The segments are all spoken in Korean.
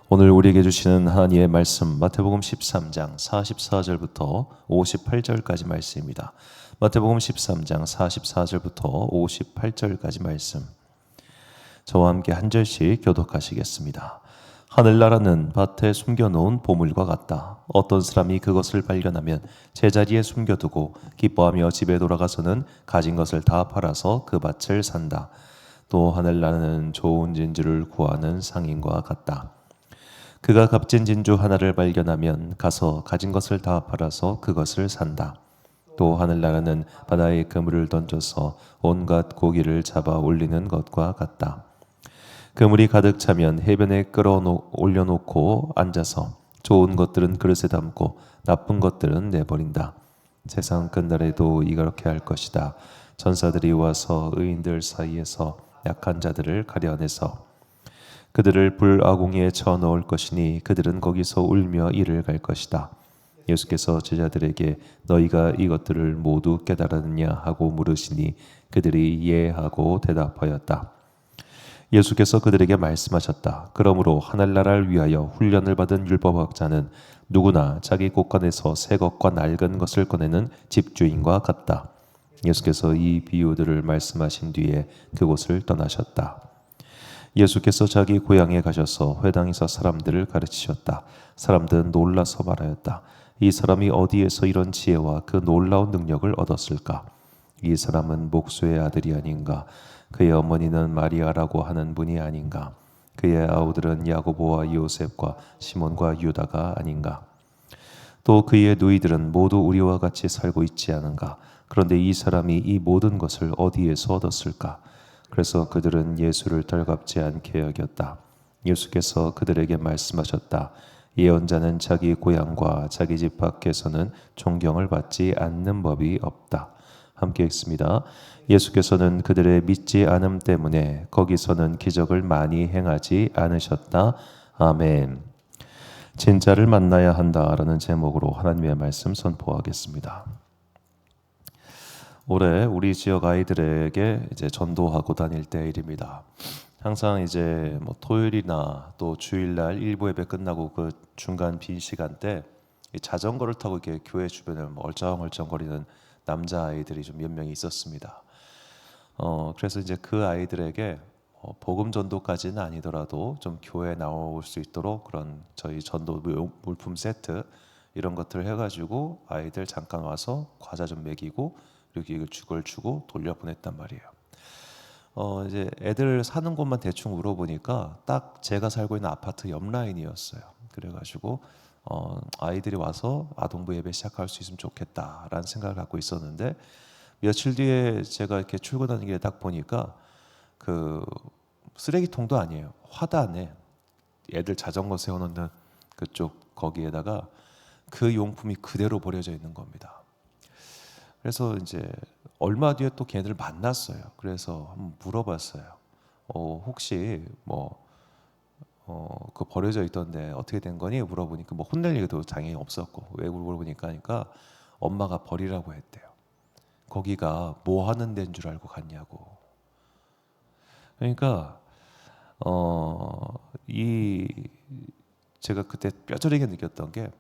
오늘 우리에게 주시는 하나님의 말씀 마태복음 13장 44절부터 58절까지 말씀입니다. 마태복음 13장 44절부터 58절까지 말씀. 저와 함께 한 절씩 교독하시겠습니다. 하늘나라는 밭에 숨겨놓은 보물과 같다. 어떤 사람이 그것을 발견하면 제자리에 숨겨두고 기뻐하며 집에 돌아가서는 가진 것을 다 팔아서 그 밭을 산다. 또 하늘나라는 좋은 진주를 구하는 상인과 같다. 그가 값진 진주 하나를 발견하면 가서 가진 것을 다 팔아서 그것을 산다. 또 하늘나라는 바다에 그물을 던져서 온갖 고기를 잡아 올리는 것과 같다. 그물이 가득 차면 해변에 올려놓고 앉아서 좋은 것들은 그릇에 담고 나쁜 것들은 내버린다. 세상 끝날에도 이렇게 할 것이다. 전사들이 와서 의인들 사이에서 약한 자들을 가려내서 그들을 불아궁이에 쳐넣을 것이니 그들은 거기서 울며 이를 갈 것이다. 예수께서 제자들에게 너희가 이것들을 모두 깨달았느냐 하고 물으시니 그들이 예 하고 대답하였다. 예수께서 그들에게 말씀하셨다. 그러므로 하늘나라를 위하여 훈련을 받은 율법학자는 누구나 자기 곳간에서 새 것과 낡은 것을 꺼내는 집주인과 같다. 예수께서 이 비유들을 말씀하신 뒤에 그곳을 떠나셨다. 예수께서 자기 고향에 가셔서 회당에서 사람들을 가르치셨다. 사람들은 놀라서 말하였다. 이 사람이 어디에서 이런 지혜와 그 놀라운 능력을 얻었을까? 이 사람은 목수의 아들이 아닌가? 그의 어머니는 마리아라고 하는 분이 아닌가? 그의 아우들은 야고보와 요셉과 시몬과 유다가 아닌가? 또 그의 누이들은 모두 우리와 같이 살고 있지 않은가? 그런데 이 사람이 이 모든 것을 어디에서 얻었을까? 그래서 그들은 예수를 덜갑지 않게 여겼다. 예수께서 그들에게 말씀하셨다. 예언자는 자기 고향과 자기 집 밖에서는 존경을 받지 않는 법이 없다. 함께 읽습니다. 예수께서는 그들의 믿지 않음 때문에 거기서는 기적을 많이 행하지 않으셨다. 아멘. 진짜를 만나야 한다라는 제목으로 하나님의 말씀 선포하겠습니다. 올해 우리 지역 아이들에게 이제 전도하고 다닐 때 일입니다. 항상 이제 뭐 토요일이나 또 주일날 일부 예배 끝나고 그 중간 빈 시간 때 자전거를 타고 이렇게 교회 주변을 얼쩡얼쩡거리는 남자 아이들이 좀 몇 명이 있었습니다. 그래서 이제 그 아이들에게 복음 전도까지는 아니더라도 좀 교회에 나올 수 있도록 그런 저희 전도 물품 세트 이런 것들을 해가지고 아이들 잠깐 와서 과자 좀 먹이고 이렇게 죽을 주고 돌려보냈단 말이에요. 이제 애들 사는 곳만 대충 물어보니까 딱 제가 살고 있는 아파트 옆 라인이었어요. 그래가지고 아이들이 와서 아동부 예배 시작할 수 있으면 좋겠다라는 생각을 갖고 있었는데 며칠 뒤에 제가 이렇게 출근하는 길에 딱 보니까 그 쓰레기통도 아니에요. 화단에 애들 자전거 세워놓는 그쪽 거기에다가 그 용품이 그대로 버려져 있는 겁니다. 그래서 이제 얼마 뒤에 또 걔네들 만났어요. 그래서 한번 물어봤어요. 혹시 그 버려져 있던데 어떻게 된 거니? 물어보니까 뭐 혼낼 일도 당연히 없었고 왜 물어보니까 하니까 엄마가 버리라고 했대요. 거기가 뭐 하는 데인 줄 알고 갔냐고. 그러니까 제가 그때 뼈저리게 느꼈던 게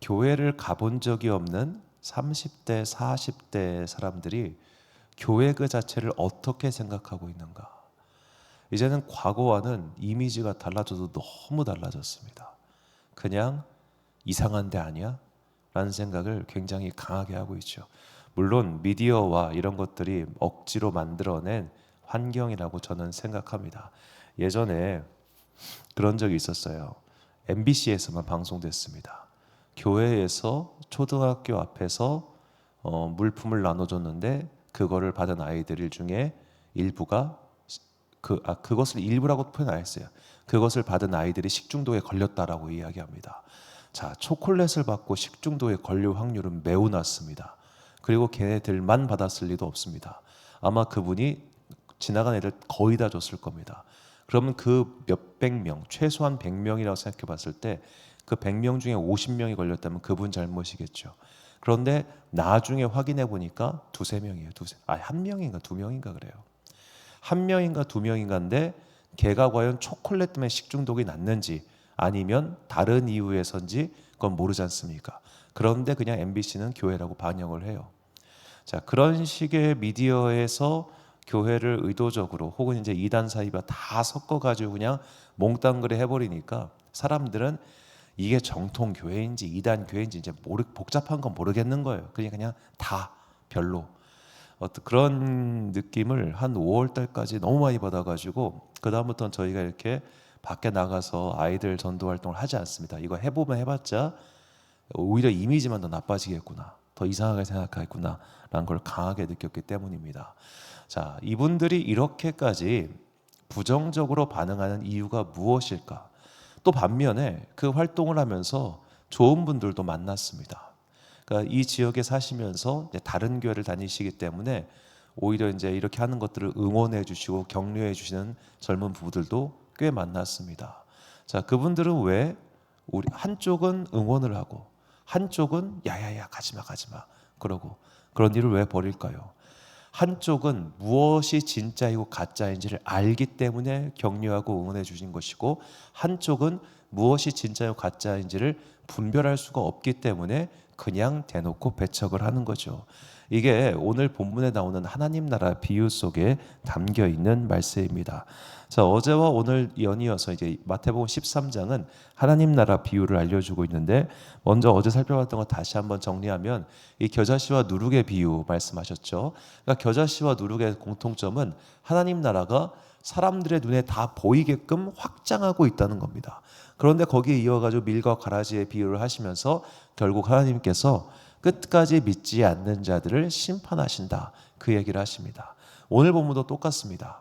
교회를 가본 적이 없는 30대, 40대 사람들이 교회 그 자체를 어떻게 생각하고 있는가. 이제는 과거와는 이미지가 달라져도 너무 달라졌습니다. 그냥 이상한 데 아니야? 라는 생각을 굉장히 강하게 하고 있죠. 물론 미디어와 이런 것들이 억지로 만들어낸 환경이라고 저는 생각합니다. 예전에 그런 적이 있었어요. MBC에서만 방송됐습니다. 교회에서 초등학교 앞에서 물품을 나눠줬는데 그거를 받은 아이들 중에 일부가 그것을 일부라고 표현 안 했어요. 그것을 받은 아이들이 식중독에 걸렸다라고 이야기합니다. 자, 초콜릿을 받고 식중독에 걸릴 확률은 매우 낮습니다. 그리고 걔네들만 받았을 리도 없습니다. 아마 그분이 지나간 애들 거의 다 줬을 겁니다. 그러면 그 몇백 명, 최소한 100명이라고 생각해 봤을 때 그 100명 중에 50명이 걸렸다면 그분 잘못이겠죠. 그런데 나중에 확인해 보니까 두세 명이에요. 한 명인가 두 명인가 그래요. 한 명인가 두 명인가인데 걔가 과연 초콜릿 때문에 식중독이 났는지 아니면 다른 이유에서인지 그건 모르지 않습니까? 그런데 그냥 MBC는 교회라고 반영을 해요. 자, 그런 식의 미디어에서 교회를 의도적으로 혹은 이제 이단 사이가 다 섞어가지고 그냥 몽땅그레 해버리니까 사람들은 이게 정통 교회인지 이단 교회인지 이제 복잡한 건 모르겠는 거예요. 그냥 다 별로. 어떤 그런 느낌을 한 5월 달까지 너무 많이 받아가지고 그 다음부터는 저희가 이렇게 밖에 나가서 아이들 전도 활동을 하지 않습니다. 이거 해보면 해봤자 오히려 이미지만 더 나빠지겠구나, 더 이상하게 생각하겠구나 라는 걸 강하게 느꼈기 때문입니다. 자, 이분들이 이렇게까지 부정적으로 반응하는 이유가 무엇일까? 또 반면에 그 활동을 하면서 좋은 분들도 만났습니다. 그러니까 이 지역에 사시면서 다른 교회를 다니시기 때문에 오히려 이제 이렇게 하는 것들을 응원해 주시고 격려해 주시는 젊은 부부들도 꽤 만났습니다. 자, 그분들은 왜 우리 한쪽은 응원을 하고 한쪽은 야야야 가지마 그러고 그런 일을 왜 벌일까요? 한쪽은 무엇이 진짜이고 가짜인지를 알기 때문에 격려하고 응원해 주신 것이고, 한쪽은 무엇이 진짜이고 가짜인지를 분별할 수가 없기 때문에 그냥 대놓고 배척을 하는 거죠. 이게 오늘 본문에 나오는 하나님 나라 비유 속에 담겨 있는 말씀입니다. 자, 어제와 오늘 연이어서 이제 마태복음 13장은 하나님 나라 비유를 알려주고 있는데, 먼저 어제 살펴봤던 거 다시 한번 정리하면 이 겨자씨와 누룩의 비유 말씀하셨죠. 그러니까 겨자씨와 누룩의 공통점은 하나님 나라가 사람들의 눈에 다 보이게끔 확장하고 있다는 겁니다. 그런데 거기에 이어가지고 밀과 가라지의 비유를 하시면서 결국 하나님께서 끝까지 믿지 않는 자들을 심판하신다, 그 얘기를 하십니다. 오늘 본문도 똑같습니다.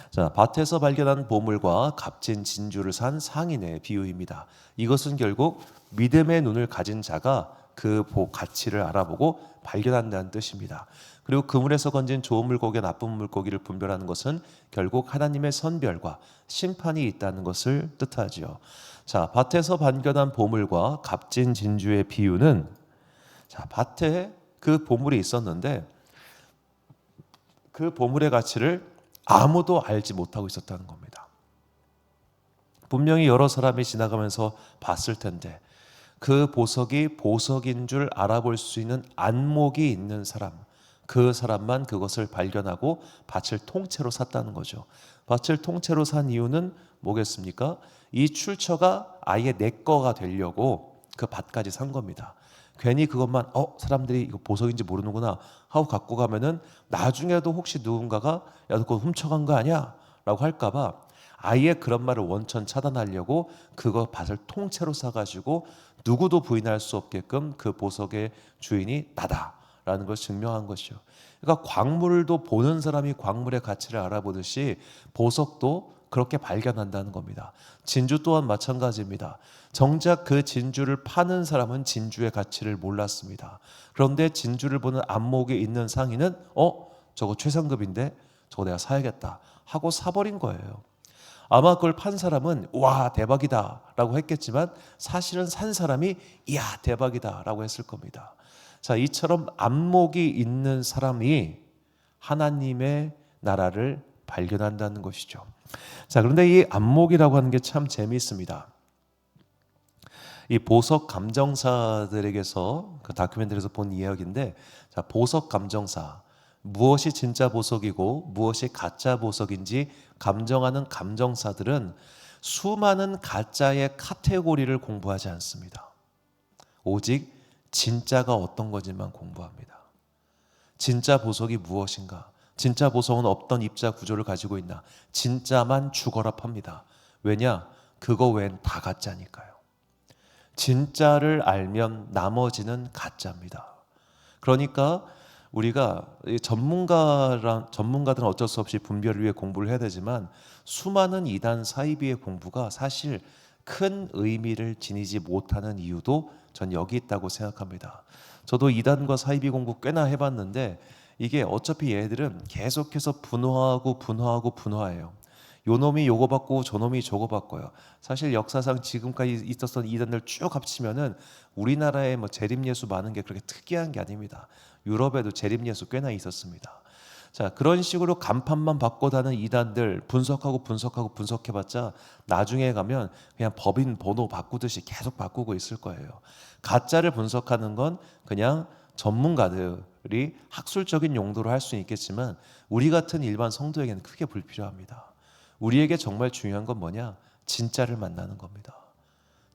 자, 밭에서 발견한 보물과 값진 진주를 산 상인의 비유입니다. 이것은 결국 믿음의 눈을 가진 자가 그 가치를 알아보고 발견한다는 뜻입니다. 그리고 그물에서 건진 좋은 물고기와 나쁜 물고기를 분별하는 것은 결국 하나님의 선별과 심판이 있다는 것을 뜻하지요. 자, 밭에서 발견한 보물과 값진 진주의 비유는, 자, 밭에 그 보물이 있었는데 그 보물의 가치를 아무도 알지 못하고 있었다는 겁니다. 분명히 여러 사람이 지나가면서 봤을 텐데 그 보석이 보석인 줄 알아볼 수 있는 안목이 있는 사람, 그 사람만 그것을 발견하고 밭을 통째로 샀다는 거죠. 밭을 통째로 산 이유는 뭐겠습니까? 이 출처가 아예 내 거가 되려고 그 밭까지 산 겁니다. 괜히 그것만 사람들이 이거 보석인지 모르는구나 하고 갖고 가면은 나중에도 혹시 누군가가 야, 너 그거 훔쳐간 거 아니야? 라고 할까봐 아예 그런 말을 원천 차단하려고 그거 밭을 통째로 사가지고 누구도 부인할 수 없게끔 그 보석의 주인이 나다라는 걸 증명한 것이죠. 그러니까 광물도 보는 사람이 광물의 가치를 알아보듯이 보석도 그렇게 발견한다는 겁니다. 진주 또한 마찬가지입니다. 정작 그 진주를 파는 사람은 진주의 가치를 몰랐습니다. 그런데 진주를 보는 안목이 있는 상인은 저거 최상급인데 저거 내가 사야겠다 하고 사버린 거예요. 아마 그걸 판 사람은 와 대박이다 라고 했겠지만 사실은 산 사람이 이야 대박이다 라고 했을 겁니다. 자, 이처럼 안목이 있는 사람이 하나님의 나라를 발견한다는 것이죠. 자, 그런데 이 안목이라고 하는 게 참 재미있습니다. 이 보석 감정사들에게서 그 다큐멘터리에서 본 이야기인데, 자, 보석 감정사, 무엇이 진짜 보석이고 무엇이 가짜 보석인지 감정하는 감정사들은 수많은 가짜의 카테고리를 공부하지 않습니다. 오직 진짜가 어떤 건지만 공부합니다. 진짜 보석이 무엇인가? 진짜 보석은 어떤 입자 구조를 가지고 있나? 진짜만 죽어라 팝니다. 왜냐? 그거 외엔 다 가짜니까요. 진짜를 알면 나머지는 가짜입니다. 그러니까 우리가 전문가들은 어쩔 수 없이 분별을 위해 공부를 해야 되지만 수많은 이단 사이비의 공부가 사실 큰 의미를 지니지 못하는 이유도 전 여기 있다고 생각합니다. 저도 이단과 사이비 공부 꽤나 해봤는데 이게 어차피 얘들은 계속해서 분화해요. 요놈이 요거 받고 저놈이 저거 받고요. 사실 역사상 지금까지 있었던 이단들 쭉 합치면은 우리나라에 재림예수 많은 게 그렇게 특이한 게 아닙니다. 유럽에도 재림예수 꽤나 있었습니다. 자, 그런 식으로 간판만 바꿔다는 이단들 분석해봤자 나중에 가면 그냥 법인 번호 바꾸듯이 계속 바꾸고 있을 거예요. 가짜를 분석하는 건 그냥 전문가들이 학술적인 용도로 할 수는 있겠지만 우리 같은 일반 성도에게는 크게 불필요합니다. 우리에게 정말 중요한 건 뭐냐? 진짜를 만나는 겁니다.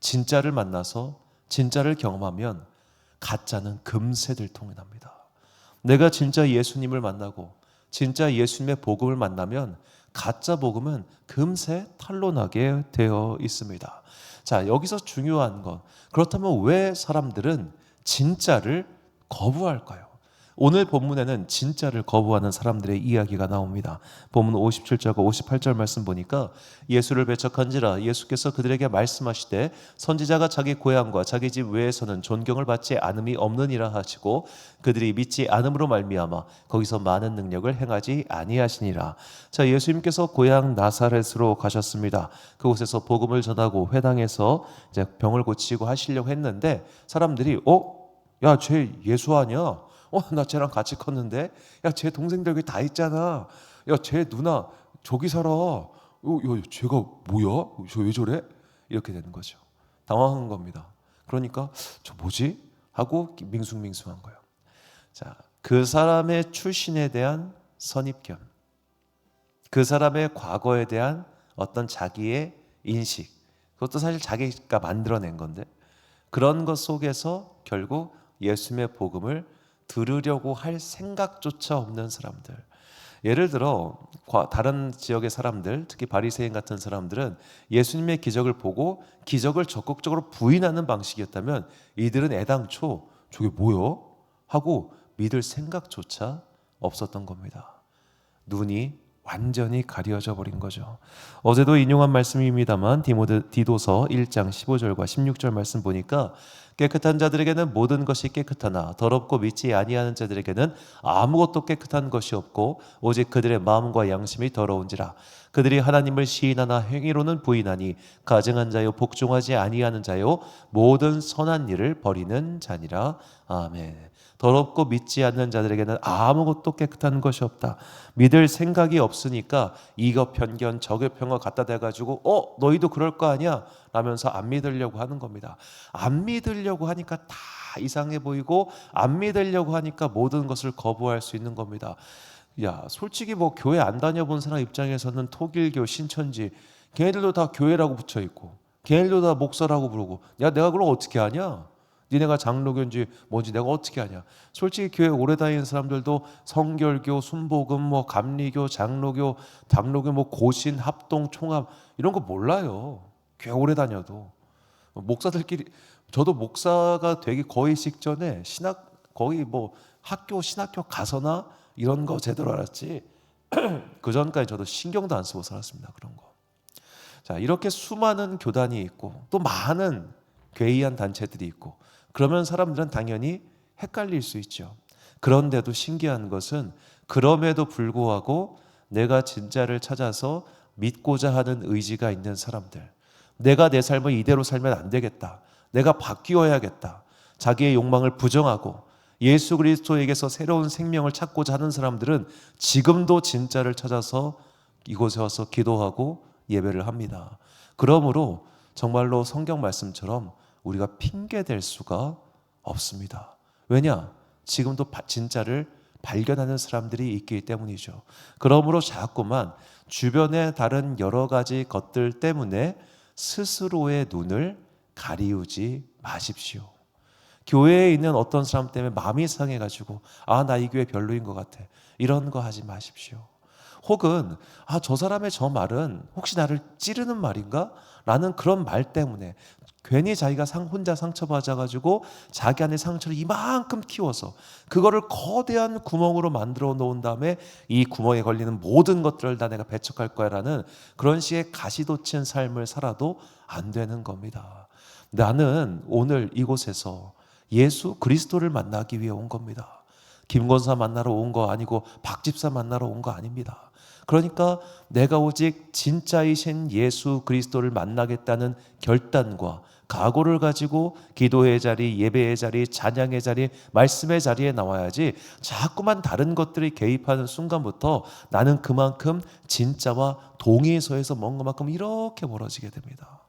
진짜를 만나서 진짜를 경험하면 가짜는 금세 들통납니다. 내가 진짜 예수님을 만나고 진짜 예수님의 복음을 만나면 가짜 복음은 금세 탄로나게 되어 있습니다. 자, 여기서 중요한 건 그렇다면 왜 사람들은 진짜를 거부할까요? 오늘 본문에는 진짜를 거부하는 사람들의 이야기가 나옵니다. 본문 57절과 58절 말씀 보니까 예수를 배척한지라 예수께서 그들에게 말씀하시되 선지자가 자기 고향과 자기 집 외에서는 존경을 받지 않음이 없느니라 하시고 그들이 믿지 않음으로 말미암아 거기서 많은 능력을 행하지 아니하시니라. 자, 예수님께서 고향 나사렛으로 가셨습니다. 그곳에서 복음을 전하고 회당에서 이제 병을 고치고 하시려고 했는데 사람들이 야, 쟤 예수 아니야? 나 쟤랑 같이 컸는데, 야, 쟤 동생들 여기 다 있잖아. 야, 쟤 누나 저기 살아. 쟤가 뭐야? 저 왜 저래? 이렇게 되는 거죠. 당황한 겁니다. 그러니까 저 뭐지? 하고 밍숭밍숭한 거예요. 자, 그 사람의 출신에 대한 선입견, 그 사람의 과거에 대한 어떤 자기의 인식, 그것도 사실 자기가 만들어낸 건데 그런 것 속에서 결국 예수님의 복음을 들으려고 할 생각조차 없는 사람들. 예를 들어 다른 지역의 사람들, 특히 바리새인 같은 사람들은 예수님의 기적을 보고 기적을 적극적으로 부인하는 방식이었다면 이들은 애당초 저게 뭐야? 하고 믿을 생각조차 없었던 겁니다. 눈이 완전히 가려져 버린 거죠. 어제도 인용한 말씀입니다만 디도서 1장 15절과 16절 말씀 보니까 깨끗한 자들에게는 모든 것이 깨끗하나 더럽고 믿지 아니하는 자들에게는 아무것도 깨끗한 것이 없고 오직 그들의 마음과 양심이 더러운지라. 그들이 하나님을 시인하나 행위로는 부인하니 가증한 자요 복종하지 아니하는 자요 모든 선한 일을 버리는 자니라. 아멘. 더럽고 믿지 않는 자들에게는 아무것도 깨끗한 것이 없다. 믿을 생각이 없으니까 이거 편견 저거 편견 갖다 대가지고 너희도 그럴 거 아니야? 라면서 안 믿으려고 하는 겁니다. 안 믿으려고 하니까 다 이상해 보이고 안 믿으려고 하니까 모든 것을 거부할 수 있는 겁니다. 야, 솔직히 뭐 교회 안 다녀본 사람 입장에서는 토길교, 신천지 걔네들도 다 교회라고 붙여 있고 걔네들도 다 목사라고 부르고 야, 내가 그걸 어떻게 아냐? 니네가 장로교인지 뭔지 내가 어떻게 아냐? 솔직히 교회 오래 다니는 사람들도 성결교, 순복음, 뭐 감리교, 장로교, 당로교, 뭐 고신, 합동, 총합 이런 거 몰라요. 교회 오래 다녀도 목사들끼리 저도 목사가 되기 거의 직전에 거의 뭐 학교 신학교 가서나 이런 거 제대로 알았지. 그 전까지 저도 신경도 안 쓰고 살았습니다. 그런 거. 자, 이렇게 수많은 교단이 있고 또 많은 괴이한 단체들이 있고 그러면 사람들은 당연히 헷갈릴 수 있죠. 그런데도 신기한 것은 그럼에도 불구하고 내가 진짜를 찾아서 믿고자 하는 의지가 있는 사람들, 내가 내 삶을 이대로 살면 안 되겠다, 내가 바뀌어야겠다, 자기의 욕망을 부정하고 예수 그리스도에게서 새로운 생명을 찾고자 하는 사람들은 지금도 진짜를 찾아서 이곳에 와서 기도하고 예배를 합니다. 그러므로 정말로 성경 말씀처럼 우리가 핑계댈 수가 없습니다. 왜냐? 지금도 진짜를 발견하는 사람들이 있기 때문이죠. 그러므로 자꾸만 주변의 다른 여러 가지 것들 때문에 스스로의 눈을 가리우지 마십시오. 교회에 있는 어떤 사람 때문에 마음이 상해가지고 나 이 교회 별로인 것 같아, 이런 거 하지 마십시오. 혹은 저 사람의 저 말은 혹시 나를 찌르는 말인가? 라는 그런 말 때문에 괜히 자기가 혼자 상처받아가지고 자기 안에 상처를 이만큼 키워서 그거를 거대한 구멍으로 만들어 놓은 다음에 이 구멍에 걸리는 모든 것들을 다 내가 배척할 거야 라는 그런 식의 가시돋친 삶을 살아도 안 되는 겁니다. 나는 오늘 이곳에서 예수 그리스도를 만나기 위해 온 겁니다. 김권사 만나러 온 거 아니고 박집사 만나러 온 거 아닙니다. 그러니까 내가 오직 진짜이신 예수 그리스도를 만나겠다는 결단과 각오를 가지고 기도의 자리, 예배의 자리, 찬양의 자리, 말씀의 자리에 나와야지 자꾸만 다른 것들이 개입하는 순간부터 나는 그만큼 진짜와 동의서에서 먼 것만큼 이렇게 멀어지게 됩니다.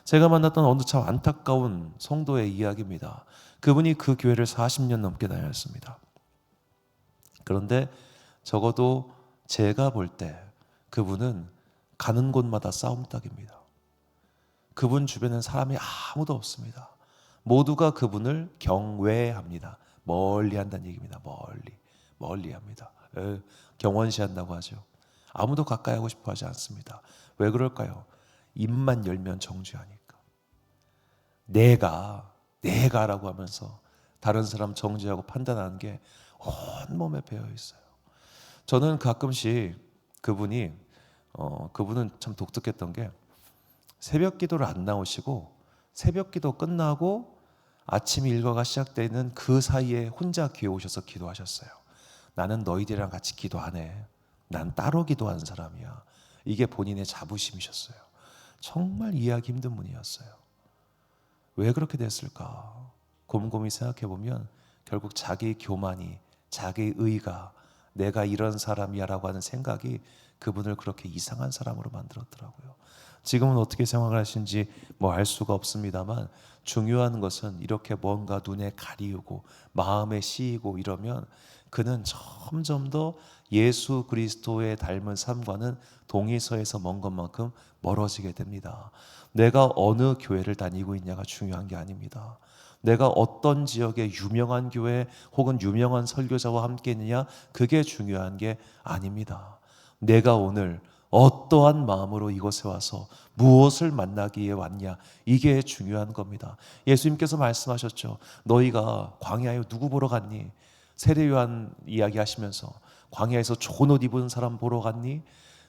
제가 만났던 어느 참 안타까운 성도의 이야기입니다. 그분이 그 교회를 40년 넘게 다녔습니다. 그런데 적어도 제가 볼 때 그분은 가는 곳마다 싸움닭입니다. 그분 주변엔 사람이 아무도 없습니다. 모두가 그분을 경외합니다. 멀리 한다는 얘기입니다. 멀리 합니다. 경원시한다고 하죠. 아무도 가까이 하고 싶어 하지 않습니다. 왜 그럴까요? 입만 열면 정죄하니까. 내가라고 하면서 다른 사람 정죄하고 판단하는 게 온몸에 배어 있어요. 저는 가끔씩 그분은 참 독특했던 게 새벽 기도를 안 나오시고 새벽 기도 끝나고 아침 일과가 시작되는 그 사이에 혼자 교회 오셔서 기도하셨어요. 나는 너희들이랑 같이 기도 안 해. 난 따로 기도하는 사람이야. 이게 본인의 자부심이셨어요. 정말 이해하기 힘든 분이었어요. 왜 그렇게 됐을까? 곰곰이 생각해 보면 결국 자기 교만이, 자기 의가 내가 이런 사람이야라고 하는 생각이 그분을 그렇게 이상한 사람으로 만들었더라고요. 지금은 어떻게 생각을 하시는지 알 수가 없습니다만 중요한 것은 이렇게 뭔가 눈에 가리우고 마음에 씌이고 이러면 그는 점점 더 예수 그리스도의 닮은 삶과는 동의서에서 먼 것만큼 멀어지게 됩니다. 내가 어느 교회를 다니고 있냐가 중요한 게 아닙니다. 내가 어떤 지역의 유명한 교회 혹은 유명한 설교자와 함께 있느냐, 그게 중요한 게 아닙니다. 내가 오늘 어떠한 마음으로 이곳에 와서 무엇을 만나기에 왔냐, 이게 중요한 겁니다. 예수님께서 말씀하셨죠. 너희가 광야에 누구 보러 갔니? 세례요한 이야기하시면서 광야에서 좋은 옷 입은 사람 보러 갔니?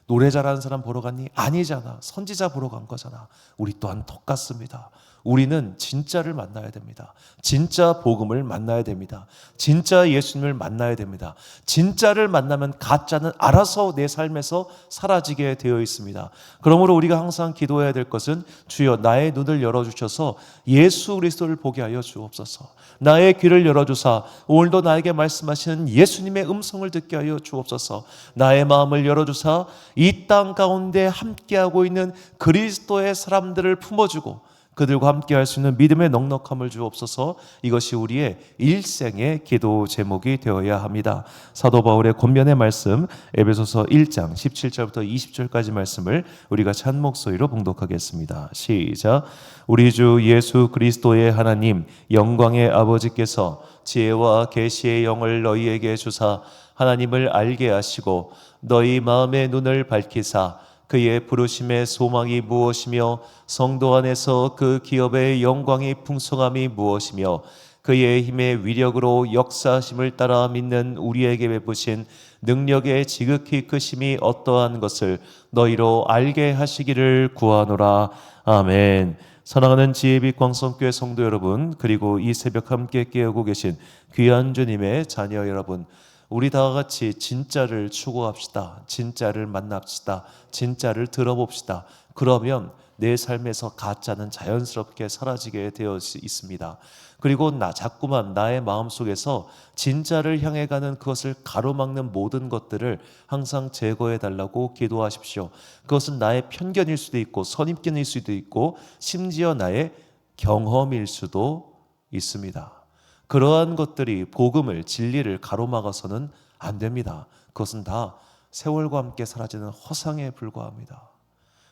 노래 잘하는 사람 보러 갔니? 아니잖아. 선지자 보러 간 거잖아. 우리 또한 똑같습니다. 우리는 진짜를 만나야 됩니다. 진짜 복음을 만나야 됩니다. 진짜 예수님을 만나야 됩니다. 진짜를 만나면 가짜는 알아서 내 삶에서 사라지게 되어 있습니다. 그러므로 우리가 항상 기도해야 될 것은 주여 나의 눈을 열어주셔서 예수 그리스도를 보게 하여 주옵소서. 나의 귀를 열어주사 오늘도 나에게 말씀하시는 예수님의 음성을 듣게 하여 주옵소서. 나의 마음을 열어주사 이 땅 가운데 함께하고 있는 그리스도의 사람들을 품어주고 그들과 함께할 수 있는 믿음의 넉넉함을 주옵소서. 이것이 우리의 일생의 기도 제목이 되어야 합니다. 사도 바울의 권면의 말씀 에베소서 1장 17절부터 20절까지 말씀을 우리가 찬 목소리로 봉독하겠습니다. 시작. 우리 주 예수 그리스도의 하나님 영광의 아버지께서 지혜와 계시의 영을 너희에게 주사 하나님을 알게 하시고 너희 마음의 눈을 밝히사 그의 부르심의 소망이 무엇이며 성도 안에서 그 기업의 영광이 풍성함이 무엇이며 그의 힘의 위력으로 역사하심을 따라 믿는 우리에게 베푸신 능력의 지극히 크심이 어떠한 것을 너희로 알게 하시기를 구하노라. 아멘. 사랑하는 지혜빛 광성교회 성도 여러분, 그리고 이 새벽 함께 깨우고 계신 귀한 주님의 자녀 여러분, 우리 다 같이 진짜를 추구합시다. 진짜를 만납시다. 진짜를 들어봅시다. 그러면 내 삶에서 가짜는 자연스럽게 사라지게 되어 있습니다. 그리고 자꾸만 나의 마음속에서 진짜를 향해 가는 그것을 가로막는 모든 것들을 항상 제거해 달라고 기도하십시오. 그것은 나의 편견일 수도 있고 선입견일 수도 있고 심지어 나의 경험일 수도 있습니다. 그러한 것들이 복음을, 진리를 가로막아서는 안 됩니다. 그것은 다 세월과 함께 사라지는 허상에 불과합니다.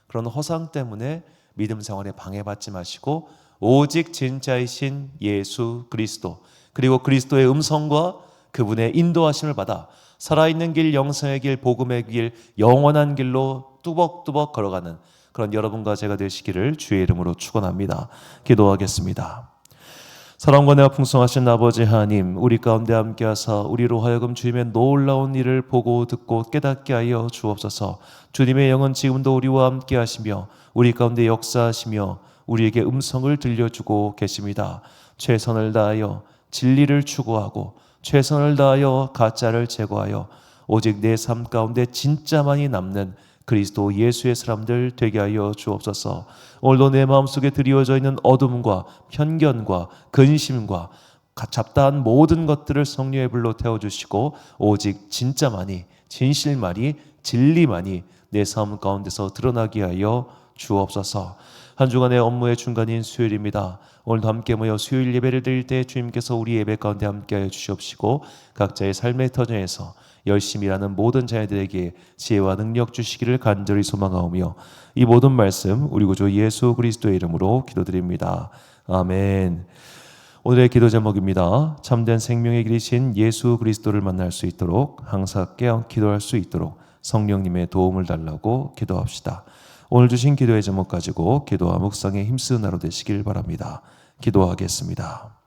그런 허상 때문에 믿음 생활에 방해받지 마시고 오직 진짜이신 예수 그리스도, 그리고 그리스도의 음성과 그분의 인도하심을 받아 살아있는 길, 영생의 길, 복음의 길, 영원한 길로 뚜벅뚜벅 걸어가는 그런 여러분과 제가 되시기를 주의 이름으로 축원합니다. 기도하겠습니다. 사랑과 은혜가 풍성하신 아버지 하나님, 우리 가운데 함께하사 우리로 하여금 주님의 놀라운 일을 보고 듣고 깨닫게 하여 주옵소서. 주님의 영은 지금도 우리와 함께하시며 우리 가운데 역사하시며 우리에게 음성을 들려주고 계십니다. 최선을 다하여 진리를 추구하고 최선을 다하여 가짜를 제거하여 오직 내 삶 가운데 진짜만이 남는 그리스도 예수의 사람들 되게 하여 주옵소서. 오늘도 내 마음속에 드리워져 있는 어둠과 편견과 근심과 잡다한 모든 것들을 성령의 불로 태워주시고 오직 진짜만이, 진실만이, 진리만이 내 삶 가운데서 드러나게 하여 주옵소서. 한 주간의 업무의 중간인 수요일입니다. 오늘도 함께 모여 수요일 예배를 드릴 때 주님께서 우리 예배 가운데 함께하여 주시옵시고 각자의 삶의 터전에서 열심히 일하는 모든 자녀들에게 지혜와 능력 주시기를 간절히 소망하오며 이 모든 말씀 우리 구주 예수 그리스도의 이름으로 기도드립니다. 아멘. 오늘의 기도 제목입니다. 참된 생명의 길이신 예수 그리스도를 만날 수 있도록 항상 깨어 기도할 수 있도록 성령님의 도움을 달라고 기도합시다. 오늘 주신 기도의 제목 가지고 기도와 묵상에 힘쓰는 하루 되시길 바랍니다. 기도하겠습니다.